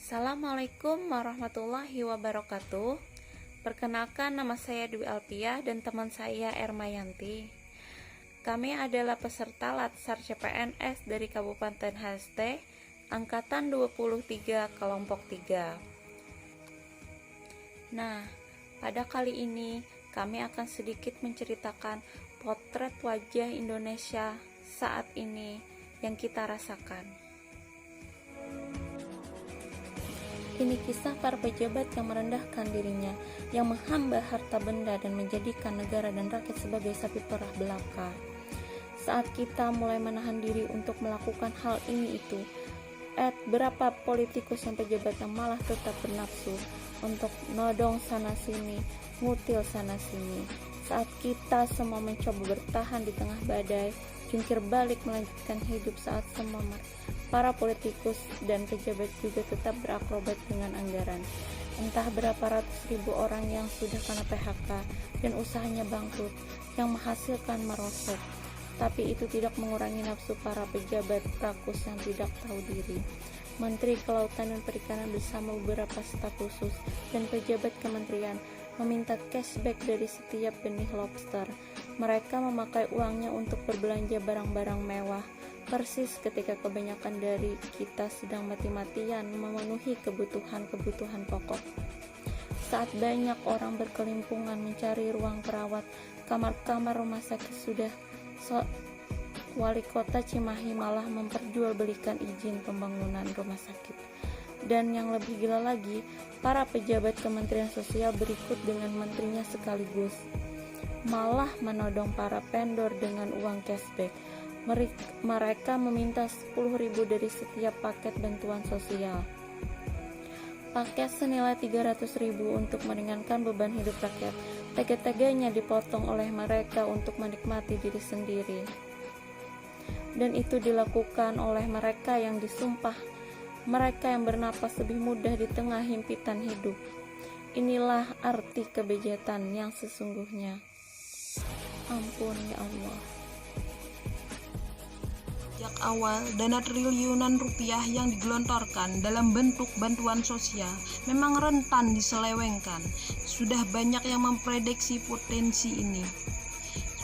Assalamualaikum warahmatullahi wabarakatuh. Perkenalkan, nama saya Dwi Alpiah dan teman saya Ermayanti. Kami adalah peserta Latsar CPNS dari Kabupaten HST Angkatan 23 Kelompok 3. Nah, pada kali ini kami akan sedikit menceritakan potret wajah Indonesia saat ini yang kita rasakan. Ini kisah para pejabat yang merendahkan dirinya, yang menghamba harta benda dan menjadikan negara dan rakyat sebagai sapi perah belaka. Saat kita mulai menahan diri untuk melakukan hal ini itu, berapa politikus yang pejabat yang malah tetap bernafsu untuk nodong sana sini, ngutil sana sini. Saat kita semua mencoba bertahan di tengah badai, jungkir balik melanjutkan hidup, saat semua para politikus dan pejabat juga tetap berakrobat dengan anggaran. Entah berapa ratus ribu orang yang sudah kena PHK dan usahanya bangkrut, yang menghasilkan merosot. Tapi itu tidak mengurangi nafsu para pejabat rakus yang tidak tahu diri. Menteri Kelautan dan Perikanan bersama beberapa staf khusus dan pejabat kementerian meminta cashback dari setiap benih lobster. Mereka memakai uangnya untuk berbelanja barang-barang mewah, persis ketika kebanyakan dari kita sedang mati-matian memenuhi kebutuhan pokok. Saat banyak orang berkelimpungan mencari ruang perawat, kamar-kamar rumah sakit sudah Wali Kota Cimahi malah memperjualbelikan izin pembangunan rumah sakit. Dan yang lebih gila lagi, para pejabat Kementerian Sosial berikut dengan menterinya sekaligus malah menodong para vendor dengan uang cashback. Mereka meminta 10.000 dari setiap paket bantuan sosial. Paket senilai 300.000 untuk meringankan beban hidup rakyat. Tega-teganya dipotong oleh mereka untuk menikmati diri sendiri. Dan itu dilakukan oleh mereka yang disumpah, mereka yang bernapas lebih mudah di tengah himpitan hidup. Inilah arti kebejatan yang sesungguhnya. Ampun ya Allah. Sejak awal, dana triliunan rupiah yang digelontorkan dalam bentuk bantuan sosial memang rentan diselewengkan. Sudah banyak yang memprediksi potensi ini.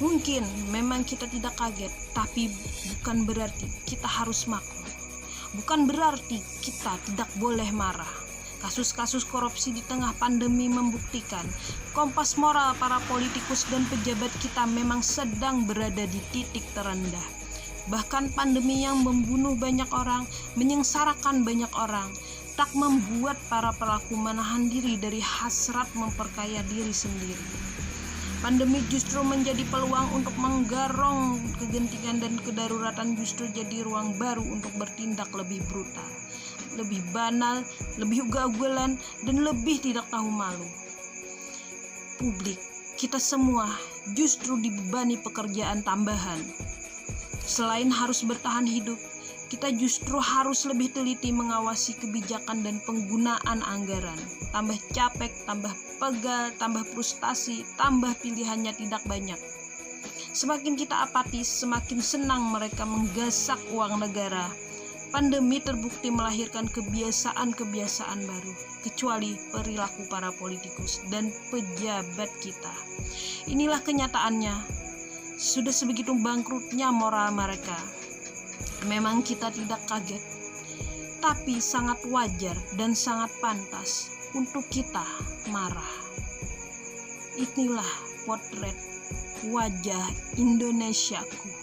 Mungkin memang kita tidak kaget, tapi bukan berarti kita harus maklum. Bukan berarti kita tidak boleh marah. Kasus-kasus korupsi di tengah pandemi membuktikan kompas moral para politikus dan pejabat kita memang sedang berada di titik terendah. Bahkan pandemi yang membunuh banyak orang, menyengsarakan banyak orang, tak membuat para pelaku menahan diri dari hasrat memperkaya diri sendiri. Pandemi justru menjadi peluang untuk menggarong kegentingan dan kedaruratan, justru jadi ruang baru untuk bertindak lebih brutal, lebih banal, lebih ugal-ugalan, dan lebih tidak tahu malu. Publik, kita semua justru dibebani pekerjaan tambahan. Selain harus bertahan hidup, kita justru harus lebih teliti mengawasi kebijakan dan penggunaan anggaran. Tambah capek, tambah pegal, tambah frustasi, tambah pilihannya tidak banyak. Semakin kita apatis, semakin senang mereka menggasak uang negara. Pandemi terbukti melahirkan kebiasaan-kebiasaan baru, kecuali perilaku para politikus dan pejabat kita. Inilah kenyataannya. Sudah sebegitu bangkrutnya moral mereka. Memang kita tidak kaget, tapi sangat wajar dan sangat pantas untuk kita marah. Inilah potret wajah Indonesiaku.